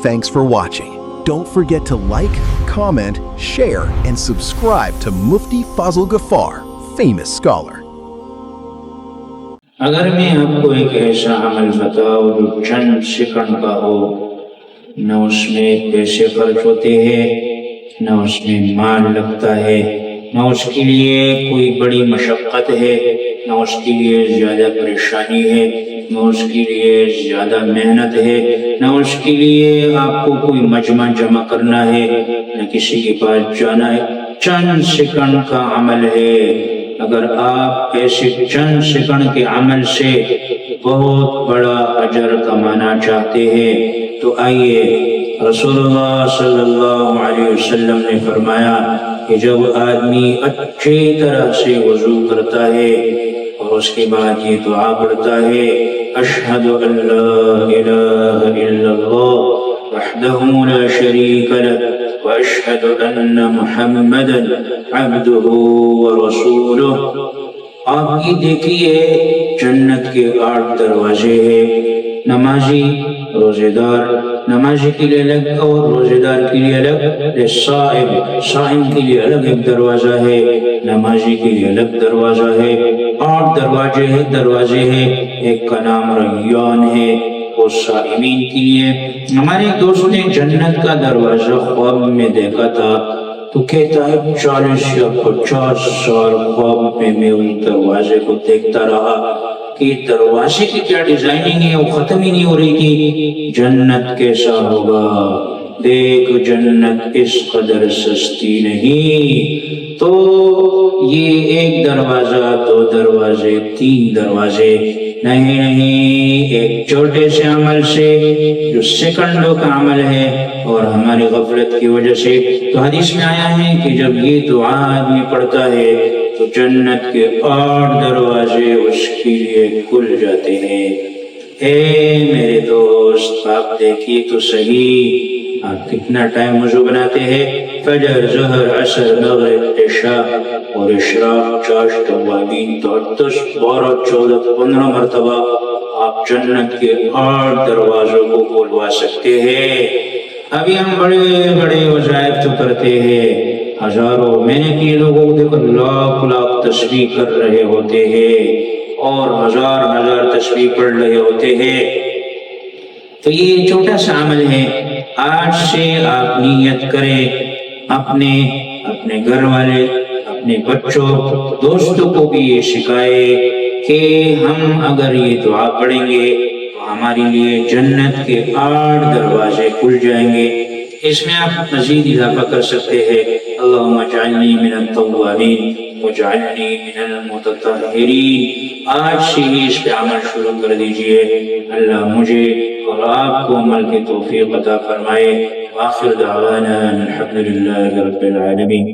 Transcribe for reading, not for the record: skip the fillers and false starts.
Thanks for watching. Don't forget to like, comment, share, and subscribe to Mufti Fazl Ghaffar, famous scholar. اگر میں آپ کو ایک ایسا عمل بتاؤں جو چند سیکنڈ کا ہو، نہ اس میں پیسے خرچ ہوتے ہیں، نہ اس میں مال لگتا ہے، نہ اس کے لیے کوئی بڑی مشقت ہے، نہ اس کے لیے زیادہ پریشانی ہے، نہ اس کے لیے زیادہ محنت ہے، نہ اس کے لیے آپ کو کوئی مجمع جمع کرنا ہے، نہ کسی کے پاس جانا ہے، چند سیکنڈ کا عمل ہے۔ اگر آپ ایسے چند سیکنڈ کے عمل سے بہت بڑا اجر کمانا چاہتے ہیں تو آئیے، رسول اللہ صلی اللہ علیہ وسلم نے فرمایا کہ جب آدمی اچھی طرح سے وضو کرتا ہے اور اس کے بعد یہ دعا پڑھتا ہے، اشہد ان لا الہ الا اللہ وحدہ لا شریک لہ واشہد ان محمدا عبدہ ورسولہ، آپ یہ دیکھیے جنت کے 8 دروازے ہیں، نمازی روزے دار، نمازی کے لیے الگ اور روزے دار کے لیے الگ، صائم کے لیے الگ ایک دروازہ ہے، نمازی کے لیے الگ دروازہ ہے، 8 دروازے ہیں، ایک کا نام ریان ہے، وہ صائمین کے لیے۔ ہمارے ایک دوست نے جنت کا دروازہ خواب میں دیکھا تھا تو کہتا ہے 40 یا 50 سال خواب میں اس دروازے کو دیکھتا رہا کہ دروازے کی کیا ڈیزائننگ ہے، وہ ختم ہی نہیں ہو رہی تھی۔ جنت کیسا ہوگا، دیکھ جنت اس قدر سستی نہیں۔ تو یہ 1 دروازہ، 2 دروازے، 3 دروازے نہیں، ایک چھوٹے سے عمل سے جو سیکنڈوں کا عمل ہے اور ہماری غفلت کی وجہ سے، تو حدیث میں آیا ہے کہ جب یہ دعا آدمی پڑھتا ہے تو جنت کے 8 دروازے اس کے لیے کھل جاتے ہیں۔ اے میرے دوست، آپ دیکھیے تو صحیح، آپ کتنا ٹائم وضو بناتے ہیں؟ فجر، ظہر، عصر، مغرب، عشاء اور اشراق، چاشت، اوابین، 10، 12، 14، 15 مرتبہ آپ جنت کے 8 دروازوں کو کھلوا سکتے ہیں۔ ابھی ہم بڑے بڑے وظائف تو کرتے ہیں، ہزاروں، میں نے کئی لوگوں کو دیکھا لاکھ تسبیح کر رہے ہوتے ہیں اور ہزار تسبیح پڑھ رہے ہوتے ہیں۔ تو یہ چھوٹا سا عمل ہے، آج سے آپ نیت کریں، اپنے گھر والے، اپنے بچوں، دوستوں کو بھی یہ سکھائے کہ ہم اگر یہ دعا پڑھیں گے تو ہمارے لیے جنت کے 8 دروازے کھل جائیں گے۔ اس میں آپ مزید اضافہ کر سکتے ہیں، اللہم اجعلنی من التوابین واجعلنی من المتطہرین۔ آج سے ہی اس پہ عمل شروع کر دیجئے، اللہ مجھے اور آپ کو عمل کی توفیق عطا فرمائے۔ آخر دعوانا الحمدللہ رب العالمین۔